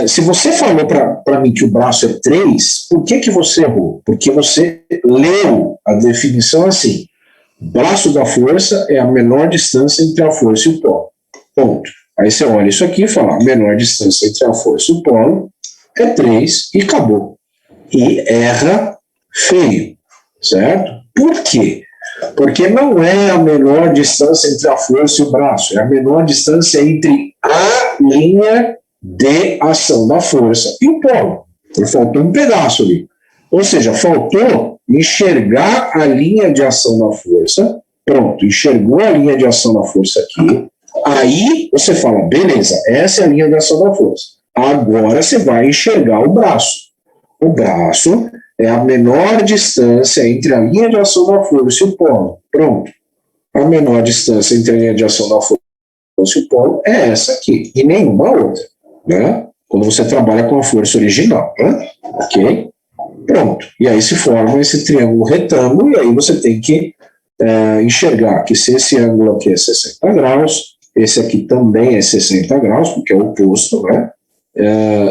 Se você falou para mim que o braço é 3, por que você errou? Porque você leu a definição assim. Braço da força é a menor distância entre a força e o polo. Ponto. Aí você olha isso aqui e fala, a menor distância entre a força e o polo é 3 e acabou. E erra feio, certo? Por quê? Porque não é a menor distância entre a força e o braço, é a menor distância entre a linha de ação da força e o polo. Então, faltou um pedaço ali. Ou seja, faltou enxergar a linha de ação da força. Pronto, enxergou a linha de ação da força aqui. Aí você fala, beleza, essa é a linha de ação da força. Agora você vai enxergar o braço. O braço é a menor distância entre a linha de ação da força e o polo. Pronto. A menor distância entre a linha de ação da força e o polo é essa aqui, e nenhuma outra, né? Quando você trabalha com a força original, né? Ok? Pronto. E aí se forma esse triângulo retângulo, e aí você tem que enxergar que se esse ângulo aqui é 60 graus, esse aqui também é 60 graus, porque é o oposto, né?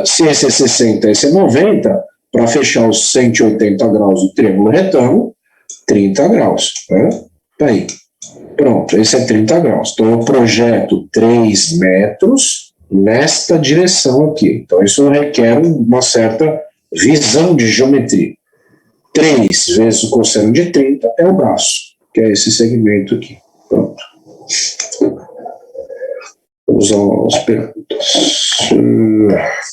Se esse é 60, esse é 90, para fechar os 180 graus do triângulo retângulo, 30 graus, né? Tá aí. Pronto, esse é 30 graus. Então eu projeto 3 metros nesta direção aqui. Então isso requer uma certa visão de geometria. 3 vezes o cosseno de 30 é o braço, que é esse segmento aqui. Pronto. Vamos às perguntas.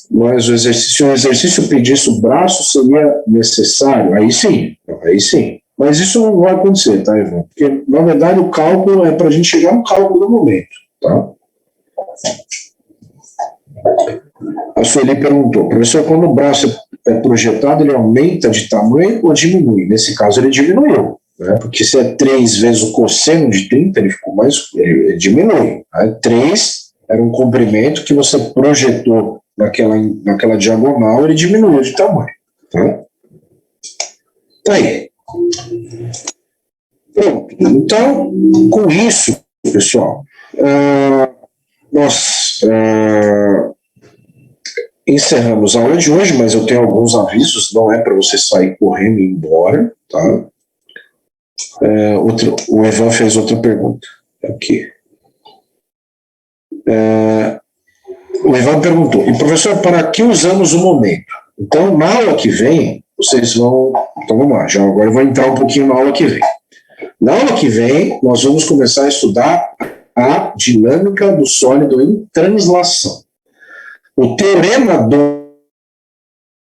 Mas o exercício, se um exercício pedisse o braço, seria necessário? Aí sim, aí sim. Mas isso não vai acontecer, tá, Ivan? Porque, na verdade, o cálculo é para a gente chegar no cálculo do momento, tá? A Sueli perguntou, professor, quando o braço é projetado, ele aumenta de tamanho ou diminui? Nesse caso, ele diminuiu, né? Porque se é 3 vezes o cosseno de 30, ele ficou mais, ele diminui. Né? 3 era um comprimento que você projetou naquela diagonal, ele diminuiu de tamanho. Tá? Tá aí. Pronto. Então, com isso, pessoal, nós encerramos a aula de hoje, mas eu tenho alguns avisos, não é para você sair correndo e ir embora, tá? O Evan fez outra pergunta. Aqui. O Evan perguntou, e professor, para que usamos o momento? Então, na aula que vem, vocês vão... Então, vamos lá, já agora eu vou entrar um pouquinho na aula que vem. Na aula que vem, nós vamos começar a estudar a dinâmica do sólido em translação. O teorema do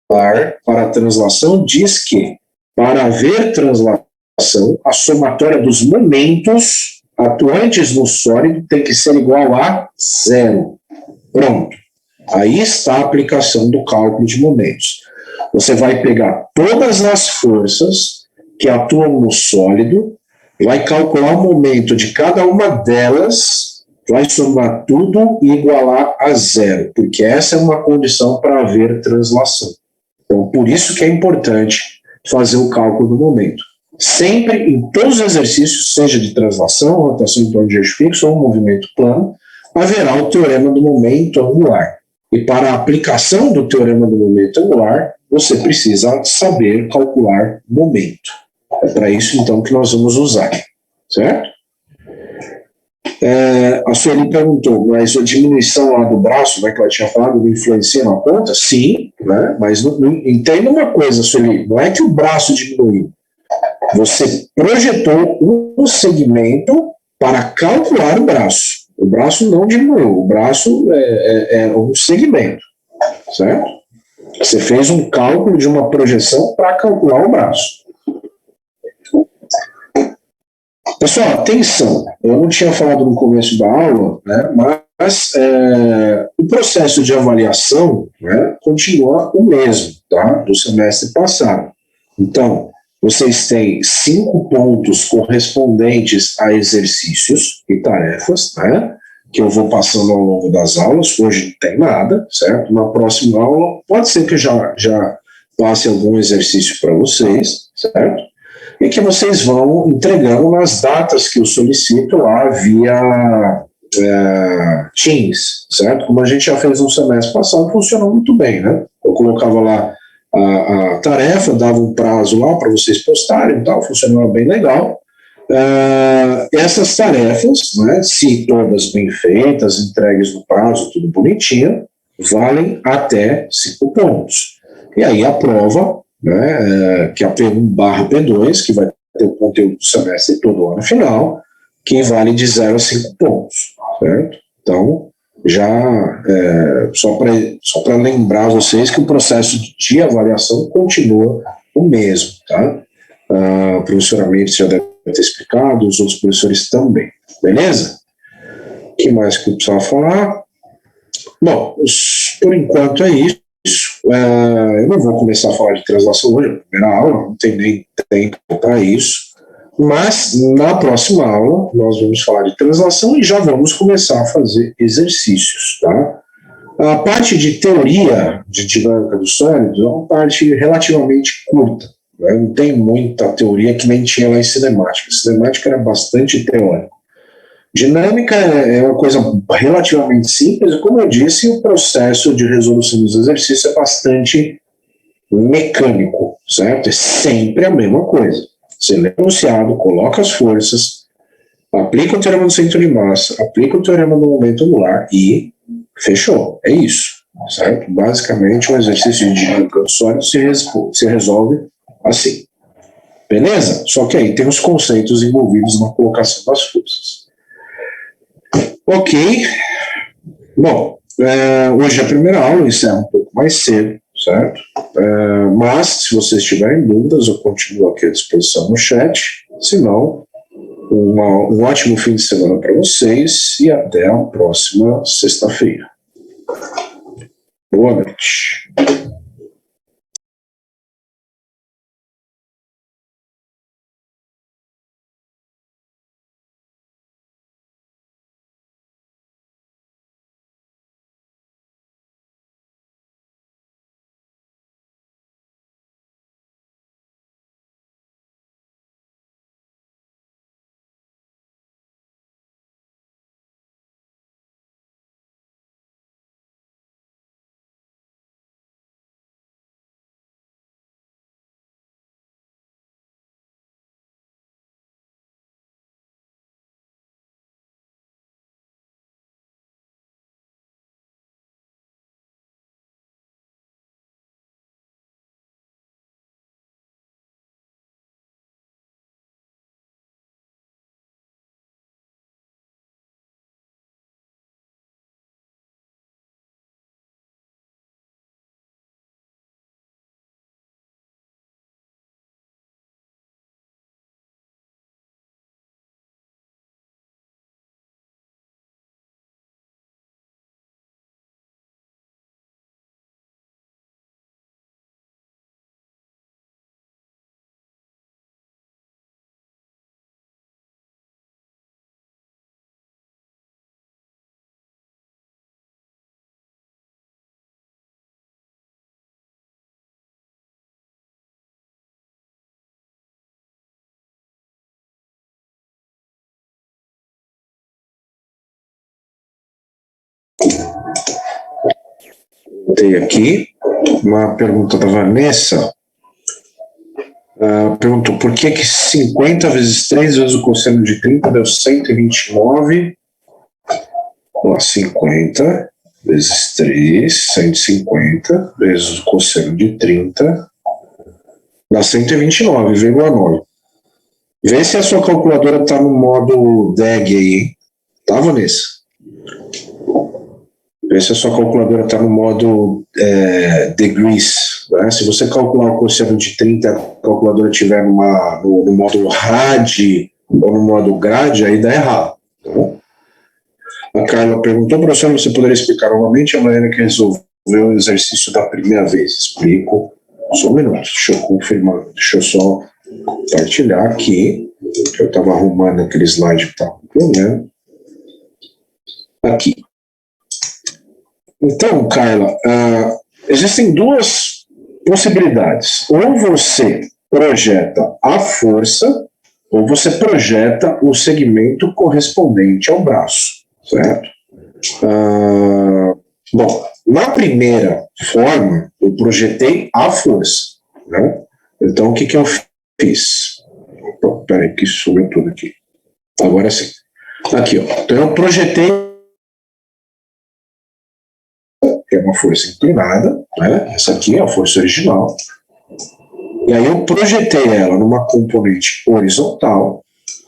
para a translação diz que, para haver translação, a somatória dos momentos atuantes no sólido tem que ser igual a 0. Pronto. Aí está a aplicação do cálculo de momentos. Você vai pegar todas as forças que atuam no sólido, vai calcular o momento de cada uma delas, vai somar tudo e igualar a 0, porque essa é uma condição para haver translação. Então, por isso que é importante fazer o cálculo do momento. Sempre, em todos os exercícios, seja de translação, rotação em torno de eixo fixo ou movimento plano, haverá o teorema do momento angular. E para a aplicação do teorema do momento angular, você precisa saber calcular momento. É para isso, então, que nós vamos usar. Certo? A Sueli perguntou, mas a diminuição lá do braço, né, que ela tinha falado, não influencia na ponta? Sim, né, mas entenda uma coisa, Sueli, não é que o braço diminuiu. Você projetou um segmento para calcular o braço. O braço não diminuiu, o braço é um segmento, certo? Você fez um cálculo de uma projeção para calcular o braço. Pessoal, atenção, eu não tinha falado no começo da aula, né, mas o processo de avaliação, né, continua o mesmo, tá, do semestre passado. Então, vocês têm 5 pontos correspondentes a exercícios e tarefas, né, que eu vou passando ao longo das aulas. Hoje não tem nada, certo? Na próxima aula, pode ser que já passe algum exercício para vocês, certo? E que vocês vão entregando nas datas que eu solicito lá via Teams, certo? Como a gente já fez no semestre passado, funcionou muito bem, né? Eu colocava lá a tarefa, dava um prazo lá para vocês postarem e tal, funcionava bem legal. Essas tarefas, né, se todas bem feitas, entregues no prazo, tudo bonitinho, valem até 5 pontos. E aí a prova, né, que é a P1/P2, que vai ter o conteúdo do semestre todo ano final, que vale de 0 a 5 pontos, certo? Então, já só para lembrar vocês que o processo de avaliação continua o mesmo, tá? A professora Mendes já deve ter explicado, os outros professores também, beleza? que mais que eu precisava falar? Bom, por enquanto é isso. Eu não vou começar a falar de translação hoje, na primeira aula, não tem nem tempo para isso. Mas na próxima aula nós vamos falar de translação e já vamos começar a fazer exercícios, tá? A parte de teoria de dinâmica dos sólidos é uma parte relativamente curta, né? Não tem muita teoria que nem tinha lá em cinemática. Cinemática era bastante teórico. Dinâmica é uma coisa relativamente simples, e como eu disse, o processo de resolução dos exercícios é bastante mecânico, certo? É sempre a mesma coisa. Você lê o enunciado, coloca as forças, aplica o teorema do centro de massa, aplica o teorema do momento angular e fechou. É isso, certo? Basicamente, um exercício de dinâmica dos sólidos se resolve assim. Beleza? Só que aí tem os conceitos envolvidos na colocação das forças. Ok. Bom, hoje é a primeira aula, encerra um pouco mais cedo, certo? Mas, se vocês tiverem dúvidas, eu continuo aqui à disposição no chat. Se não, um ótimo fim de semana para vocês e até a próxima sexta-feira. Boa noite. Tem aqui uma pergunta da Vanessa. Perguntou por que 50 vezes 3 vezes o cosseno de 30 deu 129. Ó, 50 vezes 3, 150 vezes o cosseno de 30 dá 129,9. Vê se a sua calculadora está no modo DEG aí, hein? Tá, Vanessa? Vê se a sua calculadora está no modo degrees. Né? Se você calcular o cosseno de 30 e a calculadora estiver no modo rad ou no modo grade, aí dá errado. Tá bom? A Carla perguntou, professor, você poderia explicar novamente a maneira que resolveu o exercício da primeira vez? Explico. Só um minuto, deixa eu confirmar, deixa eu só compartilhar aqui. Eu estava arrumando aquele slide que estava com problema. Aqui. Então, Carla, existem duas possibilidades. Ou você projeta a força, ou você projeta o segmento correspondente ao braço, certo? Bom, na primeira forma, eu projetei a força, né? Então, o que eu fiz? Peraí, que sumiu tudo aqui. Agora sim. Aqui, ó. Então, eu projetei, que é uma força inclinada, né? Essa aqui é a força original. E aí eu projetei ela numa componente horizontal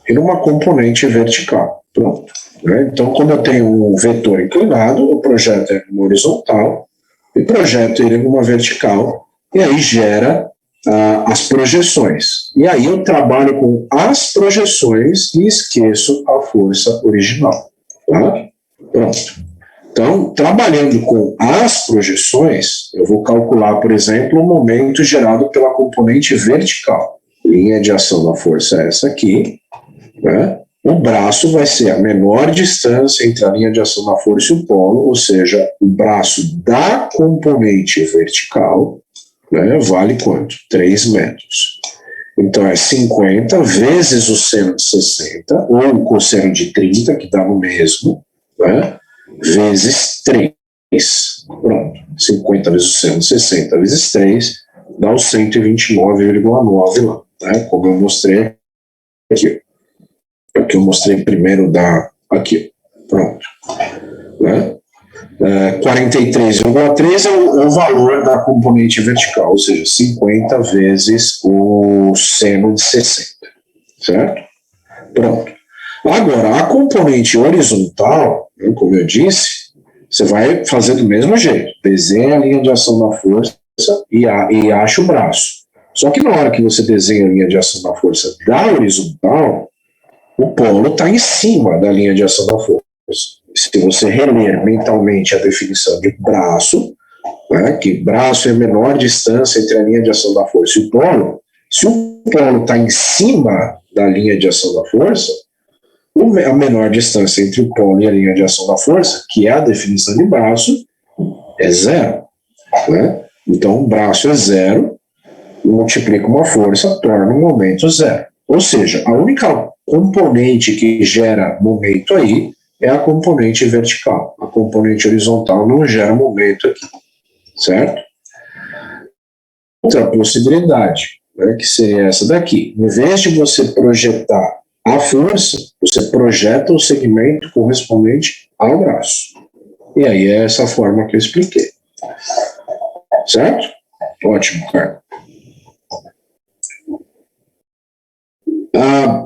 e numa componente vertical. Pronto. Né? Então, quando eu tenho um vetor inclinado, eu projeto ele numa horizontal e projeto ele numa vertical, e aí gera as projeções. E aí eu trabalho com as projeções e esqueço a força original. Tá? Pronto. Então, trabalhando com as projeções, eu vou calcular, por exemplo, o momento gerado pela componente vertical. Linha de ação da força é essa aqui, né? O braço vai ser a menor distância entre a linha de ação da força e o polo, ou seja, o braço da componente vertical, né, vale quanto? 3 metros. Então é 50 vezes o seno de 60, ou o cosseno de 30, que dá no mesmo, né, vezes 3. Pronto. 50 vezes o seno de 60 vezes 3 dá o 129,9 lá, né, como eu mostrei aqui. O que eu mostrei primeiro dá aqui. Pronto. Né? 43,3 é o valor da componente vertical, ou seja, 50 vezes o seno de 60, certo? Pronto. Agora, a componente horizontal, como eu disse, você vai fazer do mesmo jeito. Desenha a linha de ação da força e acha o braço. Só que na hora que você desenha a linha de ação da força da horizontal, o polo está em cima da linha de ação da força. Se você reler mentalmente a definição de braço, né, que braço é a menor distância entre a linha de ação da força e o polo, se o polo está em cima da linha de ação da força, a menor distância entre o polo e a linha de ação da força, que é a definição de braço, é zero. Né? Então, o braço é zero, multiplica uma força, torna um momento zero. Ou seja, a única componente que gera momento aí é a componente vertical. A componente horizontal não gera momento aqui, certo? Outra possibilidade, né, que seria essa daqui. Em vez de você projetar a força, você projeta o segmento correspondente ao braço. E aí é essa forma que eu expliquei. Certo? Ótimo, cara.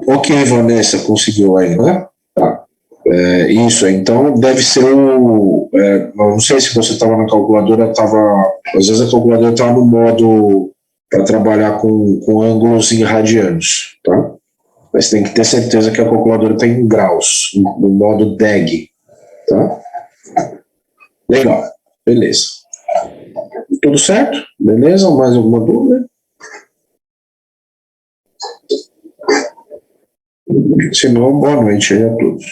Ok, Vanessa, conseguiu aí, né? Tá. Isso, então deve ser não sei se você estava na calculadora, às vezes a calculadora estava no modo para trabalhar com ângulos em radianos, tá? Mas tem que ter certeza que a calculadora está em graus, no modo DEG, tá? Legal, beleza. Tudo certo? Beleza? Mais alguma dúvida? Se não, boa noite aí a todos.